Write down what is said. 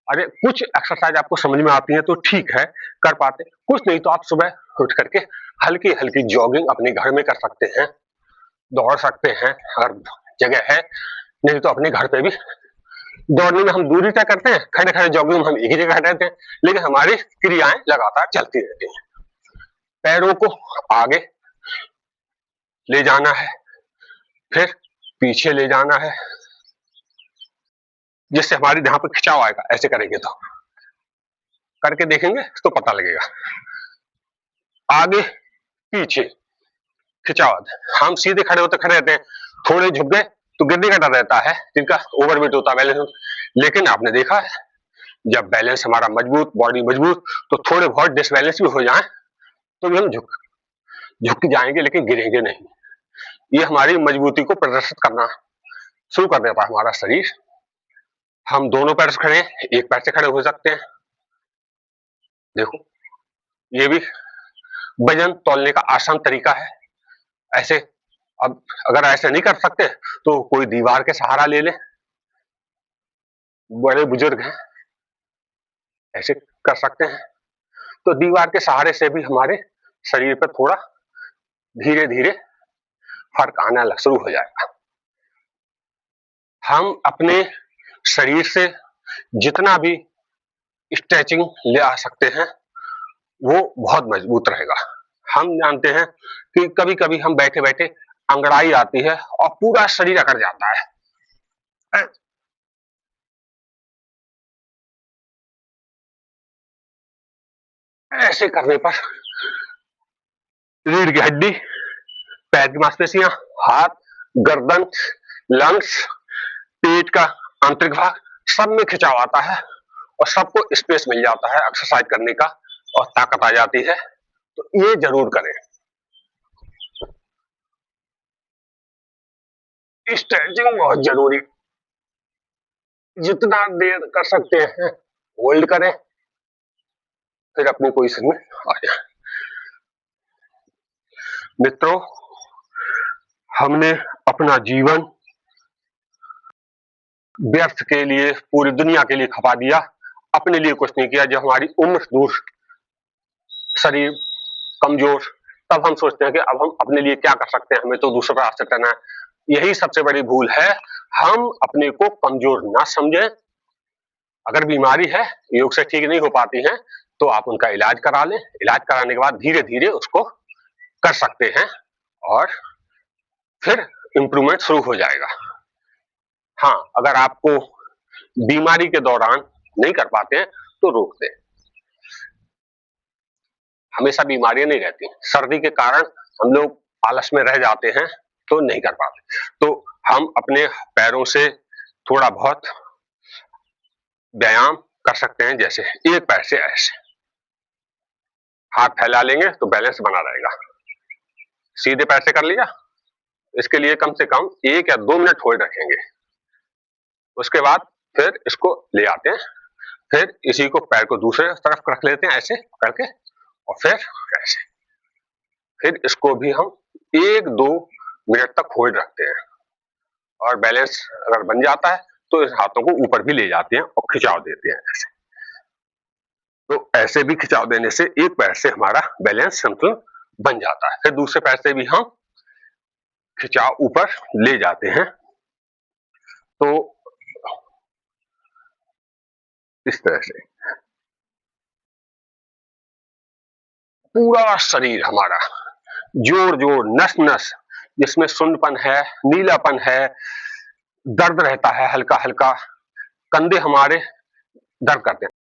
अरे कुछ एक्सरसाइज आपको समझ में आती है तो ठीक है, कर पाते, कुछ नहीं तो आप सुबह उठ करके हल्की हल्की जॉगिंग अपने घर में कर सकते हैं, दौड़ सकते हैं अगर जगह है, नहीं तो अपने घर पे भी दौड़ने में हम दूरी तय करते हैं, खड़े खड़े जॉगिंग में हम एक ही जगह रहते हैं, लेकिन हमारी क्रियाएं लगातार चलती रहती हैं। पैरों को आगे ले जाना है, फिर पीछे ले जाना है, जिससे हमारी यहाँ पे खिंचाव आएगा। ऐसे करेंगे तो करके देखेंगे तो पता लगेगा। आगे पीछे खिंचाव, हम सीधे खड़े होते खड़े रहते हैं, थोड़े झुक गए तो गिरने का डर रहता है, जिनका ओवरवेट होता है, बैलेंस। लेकिन आपने देखा है जब बैलेंस हमारा मजबूत, बॉडी मजबूत, तो थोड़े बहुत डिसबैलेंस भी हो जाए तो भी हम झुक झुक जाएंगे लेकिन गिरेंगे नहीं। ये हमारी मजबूती को प्रदर्शित करना शुरू कर देता है हमारा शरीर। हम दोनों पैर से खड़े हैं, एक पैर से खड़े हो सकते हैं। देखो ये भी वजन तौलने का आसान तरीका है। ऐसे अब अगर ऐसे नहीं कर सकते तो कोई दीवार के सहारा ले ले, बड़े बुजुर्ग हैं ऐसे कर सकते हैं, तो दीवार के सहारे से भी हमारे शरीर पर थोड़ा धीरे धीरे फर्क आना शुरू हो जाएगा। हम अपने शरीर से जितना भी स्ट्रेचिंग ले आ सकते हैं वो बहुत मजबूत रहेगा। हम जानते हैं कि कभी कभी हम बैठे बैठे अंगड़ाई आती है और पूरा शरीर अकड़ जाता है। ऐसे करने पर रीढ़ की हड्डी, पैर की मांसपेशियां, हाथ, गर्दन, लंग्स, पेट का आंतरिक भाग, सब में खिंचाव आता है और सबको स्पेस मिल जाता है एक्सरसाइज करने का और ताकत आ जाती है। तो ये जरूर करें। स्ट्रेचिंग बहुत जरूरी, जितना देर कर सकते हैं होल्ड करें, फिर अपनी पोजीशन में आ जाए। मित्रों, हमने अपना जीवन व्यर्थ के लिए, पूरी दुनिया के लिए खपा दिया, अपने लिए कुछ नहीं किया। जब हमारी उम्र दूर, शरीर कमजोर, तब हम सोचते हैं कि अब हम अपने लिए क्या कर सकते हैं, हमें तो दूसरे पर आश्रित रहना है। यही सबसे बड़ी भूल है, हम अपने को कमजोर ना समझें। अगर बीमारी है, योग से ठीक नहीं हो पाती है, तो आप उनका इलाज करा लें। इलाज कराने के बाद धीरे धीरे उसको कर सकते हैं और फिर इंप्रूवमेंट शुरू हो जाएगा। हाँ, अगर आपको बीमारी के दौरान नहीं कर पाते हैं तो रोक दें। हमेशा बीमारियां नहीं रहती, सर्दी के कारण हम लोग आलस में रह जाते हैं तो नहीं कर पाते, तो हम अपने पैरों से थोड़ा बहुत व्यायाम कर सकते हैं। जैसे एक पैर से ऐसे हाथ फैला लेंगे तो बैलेंस बना रहेगा। सीधे पैर से कर लिया, इसके लिए कम से कम 1 या 2 मिनट होल्ड रखेंगे। उसके बाद फिर इसको ले आते हैं, फिर इसी को पैर को दूसरे तरफ रख लेते हैं ऐसे करके, और फिर ऐसे, फिर इसको भी हम 1-2 मिनट तक होल्ड रखते हैं और बैलेंस अगर बन जाता है तो इस हाथों को ऊपर भी ले जाते हैं और खिंचाव देते हैं ऐसे। तो ऐसे भी खिंचाव देने से एक पैर से हमारा बैलेंस संतुलन बन जाता है, फिर दूसरे पैर से भी हम खिंचाव ऊपर ले जाते हैं। तो इस तरह से पूरा शरीर हमारा, जोड़ जोड़, नस नस, जिसमें सुन्नपन है, नीलापन है, दर्द रहता है हल्का हल्का, कंधे हमारे दर्द करते हैं,